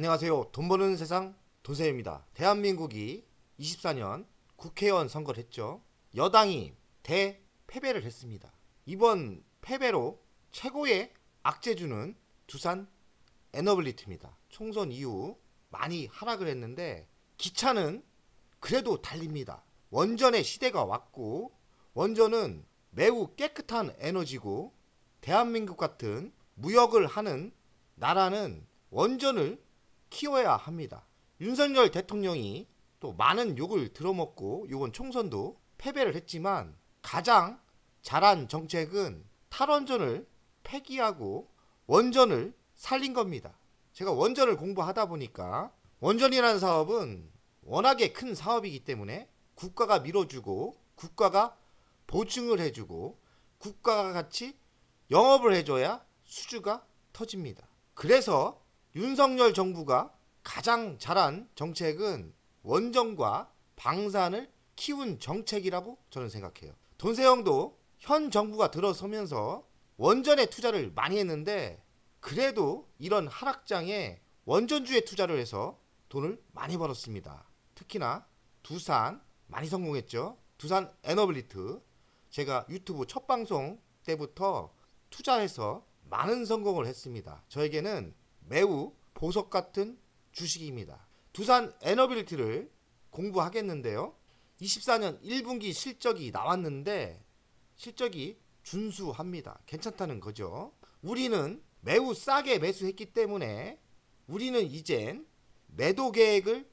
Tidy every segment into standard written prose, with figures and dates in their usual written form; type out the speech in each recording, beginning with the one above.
안녕하세요. 돈 버는 세상 돈쌤입니다. 대한민국이 24년 국회의원 선거를 했죠. 여당이 대패배를 했습니다. 이번 패배로 최고의 악재주는 두산 에너블리트입니다. 총선 이후 많이 하락을 했는데 기차는 그래도 달립니다. 원전의 시대가 왔고 원전은 매우 깨끗한 에너지고 대한민국 같은 무역을 하는 나라는 원전을 키워야 합니다. 윤석열 대통령이 또 많은 욕을 들어먹고 이번 총선도 패배를 했지만 가장 잘한 정책은 탈원전을 폐기하고 원전을 살린 겁니다. 제가 원전을 공부하다 보니까 원전이라는 사업은 워낙에 큰 사업이기 때문에 국가가 밀어주고 국가가 보증을 해주고 국가가 같이 영업을 해줘야 수주가 터집니다. 그래서 윤석열 정부가 가장 잘한 정책은 원전과 방산을 키운 정책이라고 저는 생각해요. 돈세형도 현 정부가 들어서면서 원전에 투자를 많이 했는데 그래도 이런 하락장에 원전주에 투자를 해서 돈을 많이 벌었습니다. 특히나 두산 많이 성공했죠. 두산 에너블리트 제가 유튜브 첫 방송 때부터 투자해서 많은 성공을 했습니다. 저에게는 매우 보석 같은 주식입니다. 두산 에너빌리티를 공부하겠는데요. 24년 1분기 실적이 나왔는데 실적이 준수합니다. 괜찮다는 거죠. 우리는 매우 싸게 매수했기 때문에 우리는 이젠 매도 계획을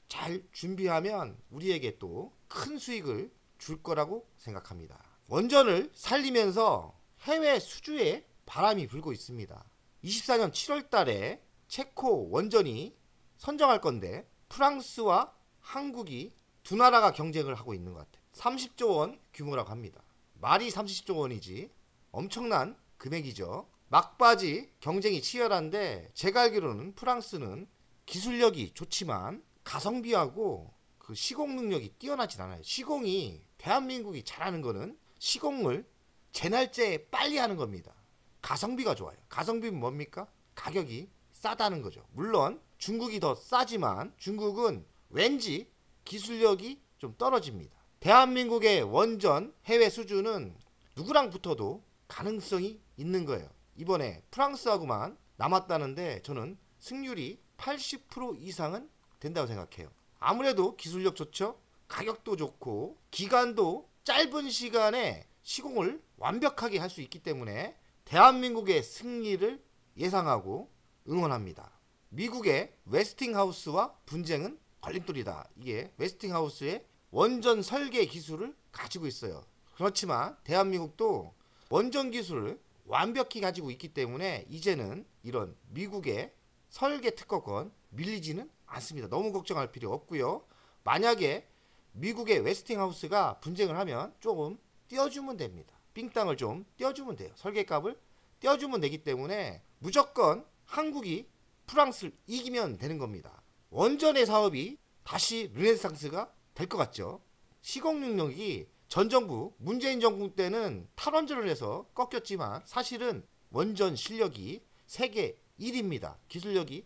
잘 준비하면 우리에게 또 큰 수익을 줄 거라고 생각합니다. 원전을 살리면서 해외 수주에 바람이 불고 있습니다. 24년 7월 달에 체코 원전이 선정할 건데 프랑스와 한국이 두 나라가 경쟁을 하고 있는 것 같아요. 30조 원 규모라고 합니다. 말이 30조 원이지 엄청난 금액이죠. 막바지 경쟁이 치열한데 제가 알기로는 프랑스는 기술력이 좋지만 가성비하고 그 시공 능력이 뛰어나진 않아요. 시공이 대한민국이 잘하는 거는 시공을 제 날짜에 빨리 하는 겁니다. 가성비가 좋아요. 가성비는 뭡니까? 가격이 싸다는 거죠. 물론 중국이 더 싸지만 중국은 왠지 기술력이 좀 떨어집니다. 대한민국의 원전 해외 수주는 누구랑 붙어도 가능성이 있는 거예요. 이번에 프랑스하고만 남았다는데 저는 승률이 80% 이상은 된다고 생각해요. 아무래도 기술력 좋죠. 가격도 좋고 기간도 짧은 시간에 시공을 완벽하게 할 수 있기 때문에 대한민국의 승리를 예상하고 응원합니다. 미국의 웨스팅하우스와 분쟁은 걸림돌이다. 이게 웨스팅하우스의 원전 설계 기술을 가지고 있어요. 그렇지만 대한민국도 원전 기술을 완벽히 가지고 있기 때문에 이제는 이런 미국의 설계 특허권 밀리지는 않습니다. 너무 걱정할 필요 없고요. 만약에 미국의 웨스팅하우스가 분쟁을 하면 조금 떼어주면 됩니다. 삥땅을 좀 떼어주면 돼요. 설계값을 떼어주면 되기 때문에 무조건 한국이 프랑스를 이기면 되는 겁니다. 원전의 사업이 다시 르네상스가 될 것 같죠. 시공 능력이 전 정부 문재인 정부 때는 탈원전을 해서 꺾였지만 사실은 원전 실력이 세계 1위입니다. 기술력이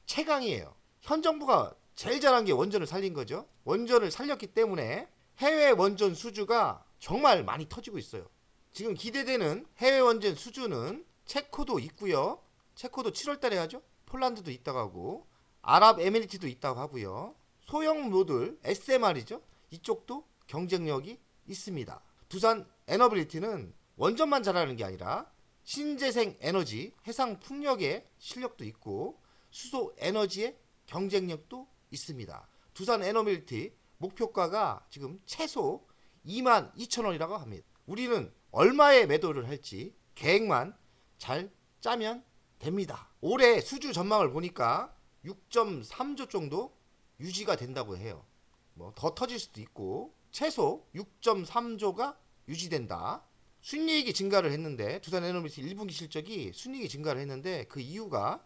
최강이에요. 현 정부가 제일 잘한 게 원전을 살린 거죠. 원전을 살렸기 때문에 해외 원전 수주가 정말 많이 터지고 있어요. 지금 기대되는 해외 원전 수주는 체코도 있고요. 체코도 7월 달에 하죠. 폴란드도 있다고 하고 아랍에미리트도 있다고 하고요. 소형 모듈 SMR이죠. 이쪽도 경쟁력이 있습니다. 두산 에너빌리티는 원전만 잘하는 게 아니라 신재생 에너지, 해상 풍력의 실력도 있고 수소 에너지의 경쟁력도 있습니다. 두산 에너빌리티 목표가가 지금 최소 22,000원이라고 합니다. 우리는 얼마에 매도를 할지 계획만 잘 짜면 됩니다. 올해 수주 전망을 보니까 6.3조 정도 유지가 된다고 해요. 뭐 더 터질 수도 있고 최소 6.3조가 유지된다. 순이익이 증가를 했는데 두산 에너빌리티 1분기 실적이 순이익이 증가를 했는데 그 이유가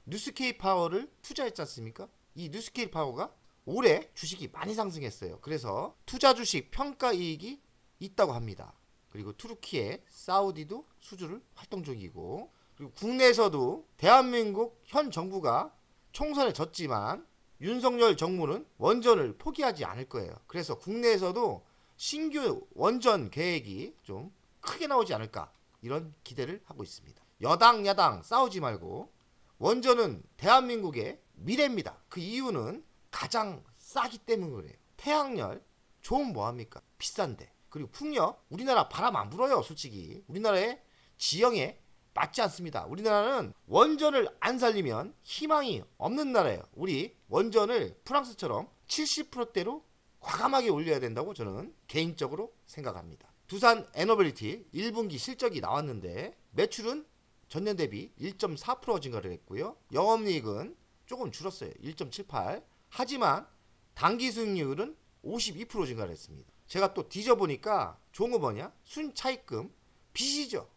뉴스케이 파워를 투자했지 않습니까? 이 뉴스케이 파워가 올해 주식이 많이 상승했어요. 그래서 투자 주식 평가 이익이 있다고 합니다. 그리고 투르키에 사우디도 수주를 활동 중이고 그리고 국내에서도 대한민국 현 정부가 총선에 졌지만 윤석열 정부는 원전을 포기하지 않을 거예요. 그래서 국내에서도 신규 원전 계획이 좀 크게 나오지 않을까 이런 기대를 하고 있습니다. 여당 야당 싸우지 말고 원전은 대한민국의 미래입니다. 그 이유는 가장 싸기 때문에 그래요. 태양열 좋으면 뭐합니까? 비싼데. 그리고 풍력 우리나라 바람 안 불어요. 솔직히 우리나라의 지형에 맞지 않습니다. 우리나라는 원전을 안 살리면 희망이 없는 나라예요. 우리 원전을 프랑스처럼 70%대로 과감하게 올려야 된다고 저는 개인적으로 생각합니다. 두산 에너빌리티 1분기 실적이 나왔는데 매출은 전년 대비 1.4% 증가를 했고요. 영업이익은 조금 줄었어요. 1.78. 하지만 당기 수익률은 52% 증가를 했습니다. 제가 또 뒤져보니까 좋은 거 뭐냐? 순차입금 빚이죠.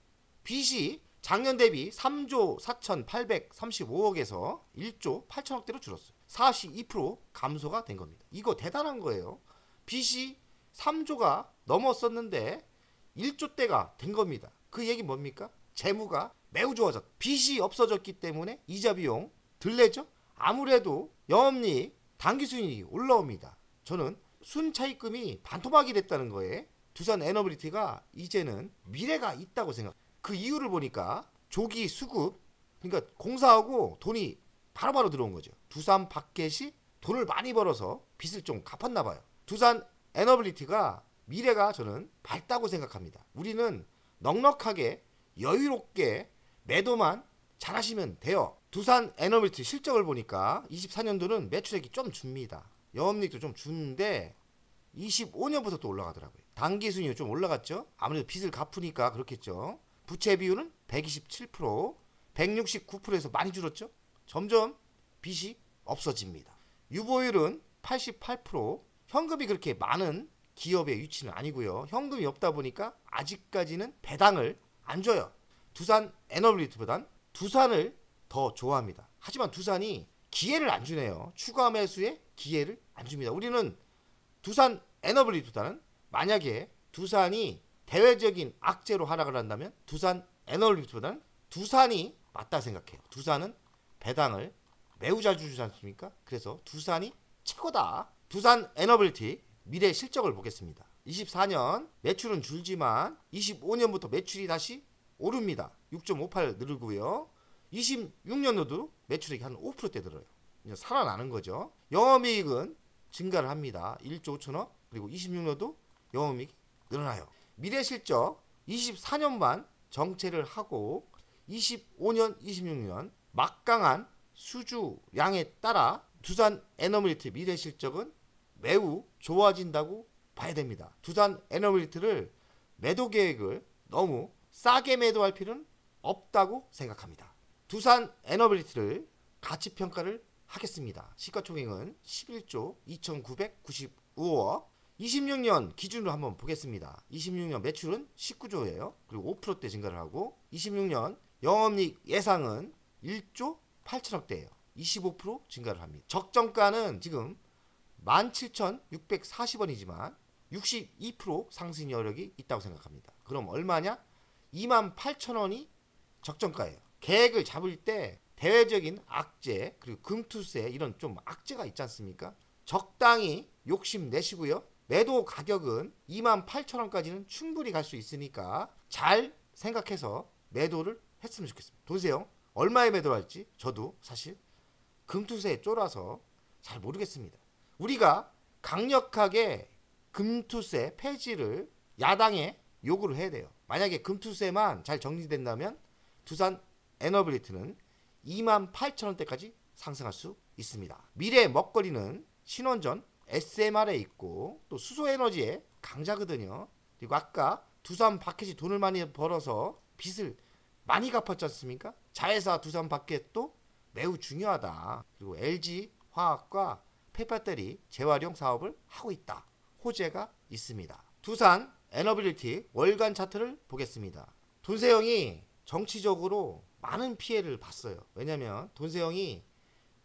빚이 작년 대비 3조 4,835억에서 1조 8천억대로 줄었어요. 42% 감소가 된 겁니다. 이거 대단한 거예요. 빚이 3조가 넘었었는데 1조대가 된 겁니다. 그 얘기 뭡니까? 재무가 매우 좋아졌다. 빚이 없어졌기 때문에 이자 비용 덜 내죠? 아무래도 영업이익, 당기순이익이 올라옵니다. 저는 순차입금이 반토막이 됐다는 거에 두산 에너빌리티가 이제는 미래가 있다고 생각합니다. 그 이유를 보니까 조기 수급, 그러니까 공사하고 돈이 바로바로 들어온 거죠. 두산 바켓이 돈을 많이 벌어서 빚을 좀 갚았나 봐요. 두산 에너빌리티가 미래가 저는 밝다고 생각합니다. 우리는 넉넉하게 여유롭게 매도만 잘하시면 돼요. 두산 에너빌리티 실적을 보니까 24년도는 매출액이 좀 줍니다. 영업이익도 좀 주는데 25년부터 또 올라가더라고요. 당기순이익이 좀 올라갔죠. 아무래도 빚을 갚으니까 그렇겠죠. 부채 비율은 127%, 169%에서 많이 줄었죠. 점점 빚이 없어집니다. 유보율은 88%, 현금이 그렇게 많은 기업의 위치는 아니고요. 현금이 없다 보니까 아직까지는 배당을 안 줘요. 두산 에너빌리티보단 두산을 더 좋아합니다. 하지만 두산이 기회를 안 주네요. 추가 매수에 기회를 안 줍니다. 우리는 두산 에너빌리티보다는 만약에 두산이 대외적인 악재로 하락을 한다면 두산 에너빌리티보다는 두산이 맞다 생각해요. 두산은 배당을 매우 잘 주지 않습니까? 그래서 두산이 최고다. 두산 에너빌리티 미래 실적을 보겠습니다. 24년 매출은 줄지만 25년부터 매출이 다시 오릅니다. 6.58 늘고요. 26년도도 매출액이 한 5%대 들어요. 이제 살아나는 거죠. 영업이익은 증가를 합니다. 1조 5천억. 그리고 26년도 영업이익이 늘어나요. 미래 실적 24년만 정체를 하고 25년, 26년 막강한 수주량에 따라 두산 에너빌리티 미래 실적은 매우 좋아진다고 봐야 됩니다. 두산 에너빌리티를 매도 계획을 너무 싸게 매도할 필요는 없다고 생각합니다. 두산 에너빌리티를 가치평가를 하겠습니다. 시가총액은 11조 2,995억. 26년 기준으로 한번 보겠습니다. 26년 매출은 19조예요. 그리고 5%대 증가를 하고 26년 영업이익 예상은 1조 8천억대예요. 25% 증가를 합니다. 적정가는 지금 17,640원이지만 62% 상승 여력이 있다고 생각합니다. 그럼 얼마냐? 28,000원이 적정가예요. 계획을 잡을 때 대외적인 악재 그리고 금투세 이런 좀 악재가 있지 않습니까? 적당히 욕심내시고요. 매도 가격은 28,000원까지는 충분히 갈 수 있으니까 잘 생각해서 매도를 했으면 좋겠습니다. 보세요. 얼마에 매도할지 저도 사실 금투세에 쫄아서 잘 모르겠습니다. 우리가 강력하게 금투세 폐지를 야당에 요구를 해야 돼요. 만약에 금투세만 잘 정리된다면 두산 에너빌리티는 28,000원대까지 상승할 수 있습니다. 미래의 먹거리는 신원전 SMR에 있고 또 수소에너지의 강자거든요. 그리고 아까 두산 바켓이 돈을 많이 벌어서 빚을 많이 갚았지 않습니까? 자회사 두산 바켓도 매우 중요하다. 그리고 LG 화학과 폐배터리 재활용 사업을 하고 있다. 호재가 있습니다. 두산 에너빌리티 월간 차트를 보겠습니다. 돈세영이 정치적으로 많은 피해를 봤어요. 왜냐면 돈세영이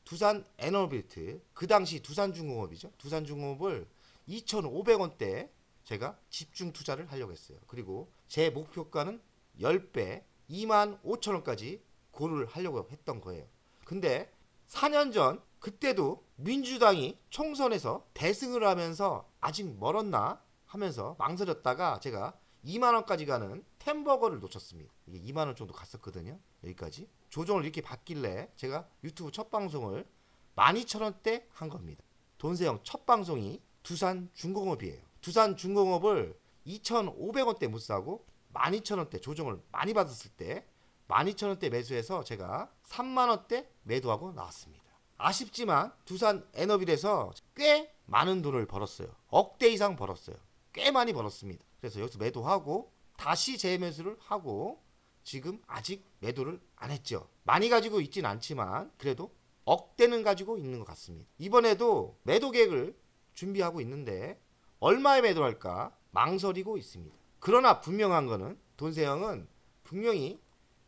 두산 에너빌리티 그 당시 두산중공업이죠. 두산중공업을 2,500원대 제가 집중 투자를 하려고 했어요. 그리고 제 목표가는 10배 25,000원까지 고를 하려고 했던 거예요. 근데 4년 전 그때도 민주당이 총선에서 대승을 하면서 아직 멀었나 하면서 망설였다가 제가 2만원까지 가는 템버거를 놓쳤습니다. 이게 2만원 정도 갔었거든요. 여기까지 조정을 이렇게 받길래 제가 유튜브 첫 방송을 12,000원대 한 겁니다. 돈세영 첫 방송이 두산중공업이에요. 두산중공업을 2,500원대 못 사고 12,000원대 조정을 많이 받았을 때 12,000원대 매수해서 제가 3만원대 매도하고 나왔습니다. 아쉽지만 두산 에너빌에서 꽤 많은 돈을 벌었어요. 억대 이상 벌었어요. 꽤 많이 벌었습니다. 그래서 여기서 매도하고 다시 재매수를 하고 지금 아직 매도를 안 했죠. 많이 가지고 있진 않지만 그래도 억대는 가지고 있는 것 같습니다. 이번에도 매도 계획을 준비하고 있는데 얼마에 매도할까 망설이고 있습니다. 그러나 분명한 거는 돈세영은 분명히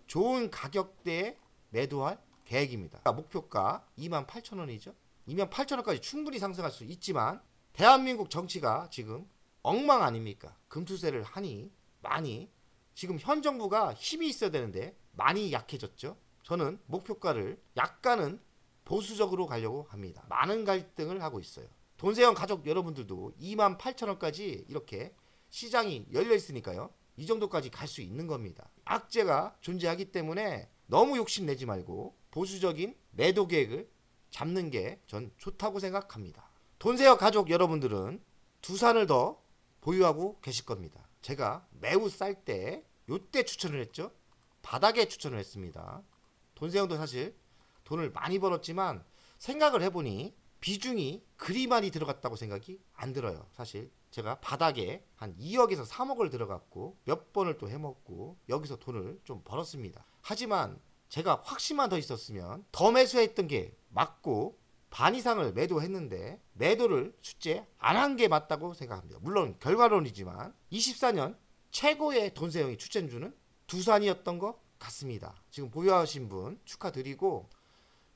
좋은 가격대에 매도할 계획입니다. 목표가 28,000원이죠. 28,000원까지 충분히 상승할 수 있지만 대한민국 정치가 지금 엉망 아닙니까? 금투세를 하니 많이 지금 현 정부가 힘이 있어야 되는데 많이 약해졌죠. 저는 목표가를 약간은 보수적으로 가려고 합니다. 많은 갈등을 하고 있어요. 돈세영 가족 여러분들도 28,000원까지 이렇게 시장이 열려 있으니까요. 이 정도까지 갈 수 있는 겁니다. 악재가 존재하기 때문에 너무 욕심내지 말고 보수적인 매도 계획을 잡는 게 전 좋다고 생각합니다. 돈세영 가족 여러분들은 두산을 더 보유하고 계실 겁니다. 제가 매우 쌀 때 요때 추천을 했죠. 바닥에 추천을 했습니다. 돈세영도 사실 돈을 많이 벌었지만 생각을 해보니 비중이 그리 많이 들어갔다고 생각이 안 들어요. 사실 제가 바닥에 한 2억에서 3억을 들어갔고 몇 번을 또 해먹고 여기서 돈을 좀 벌었습니다. 하지만 제가 확신만 더 있었으면 더 매수했던 게 맞고 반 이상을 매도했는데 매도를 출제 안 한 게 맞다고 생각합니다. 물론 결과론이지만 24년 최고의 돈세영이 추천주는 두산이었던 것 같습니다. 지금 보유하신 분 축하드리고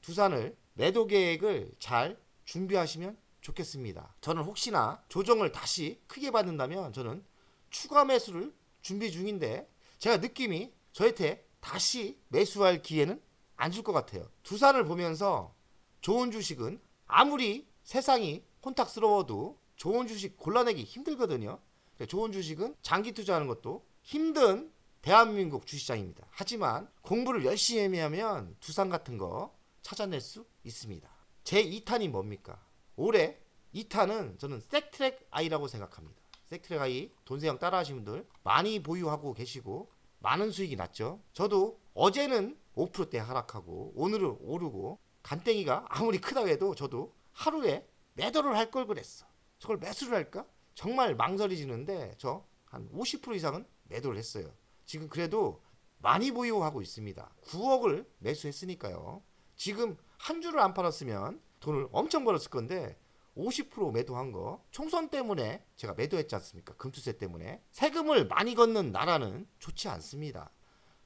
두산을 매도 계획을 잘 준비하시면 좋겠습니다. 저는 혹시나 조정을 다시 크게 받는다면 저는 추가 매수를 준비 중인데 제가 느낌이 저한테 다시 매수할 기회는 안 줄 것 같아요. 두산을 보면서 좋은 주식은 아무리 세상이 혼탁스러워도 좋은 주식 골라내기 힘들거든요. 좋은 주식은 장기 투자하는 것도 힘든 대한민국 주시장입니다. 하지만 공부를 열심히 하면 두산 같은 거 찾아낼 수 있습니다. 제 2탄이 뭡니까? 올해 2탄은 저는 섹트랙 아이라고 생각합니다. 섹트랙 아이 돈세영 따라 하시는 분들 많이 보유하고 계시고 많은 수익이 났죠. 저도 어제는 5%대 하락하고 오늘은 오르고 간땡이가 아무리 크다고 해도 저도 하루에 매도를 할 걸 그랬어. 저걸 매수를 할까? 정말 망설여지는데 저 한 50% 이상은 매도를 했어요. 지금 그래도 많이 보유하고 있습니다. 9억을 매수했으니까요. 지금 한 주를 안 팔았으면 돈을 엄청 벌었을 건데 50% 매도한 거 총선 때문에 제가 매도했지 않습니까? 금투세 때문에. 세금을 많이 걷는 나라는 좋지 않습니다.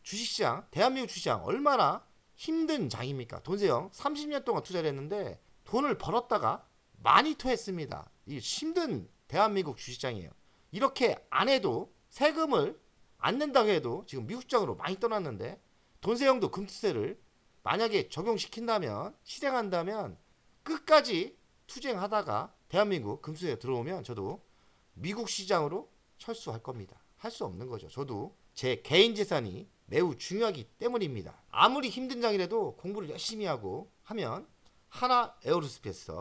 주식시장, 대한민국 주식시장 얼마나 힘든 장입니까? 돈세영 30년 동안 투자를 했는데 돈을 벌었다가 많이 토했습니다. 이 힘든 대한민국 주식시장이에요. 이렇게 안 해도 세금을 안 낸다고 해도 지금 미국 시장으로 많이 떠났는데 돈세영도 금투세를 만약에 적용시킨다면 실행한다면 끝까지 투쟁하다가 대한민국 금투세가 들어오면 저도 미국 시장으로 철수할 겁니다. 할 수 없는 거죠. 저도 제 개인 재산이 매우 중요하기 때문입니다. 아무리 힘든 장이라도 공부를 열심히 하고 하면 하나 에어로스페이스,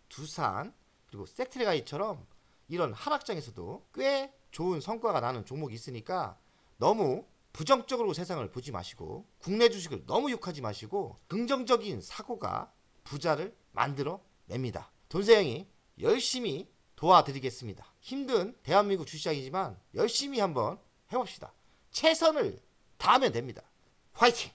두산 그리고 섹트랙아이처럼 이런 하락장에서도 꽤 좋은 성과가 나는 종목이 있으니까 너무 부정적으로 세상을 보지 마시고 국내 주식을 너무 욕하지 마시고 긍정적인 사고가 부자를 만들어 냅니다. 돈세영이 열심히 도와드리겠습니다. 힘든 대한민국 주식시장이지만 열심히 한번 해봅시다. 최선을 다하면 됩니다. 화이팅!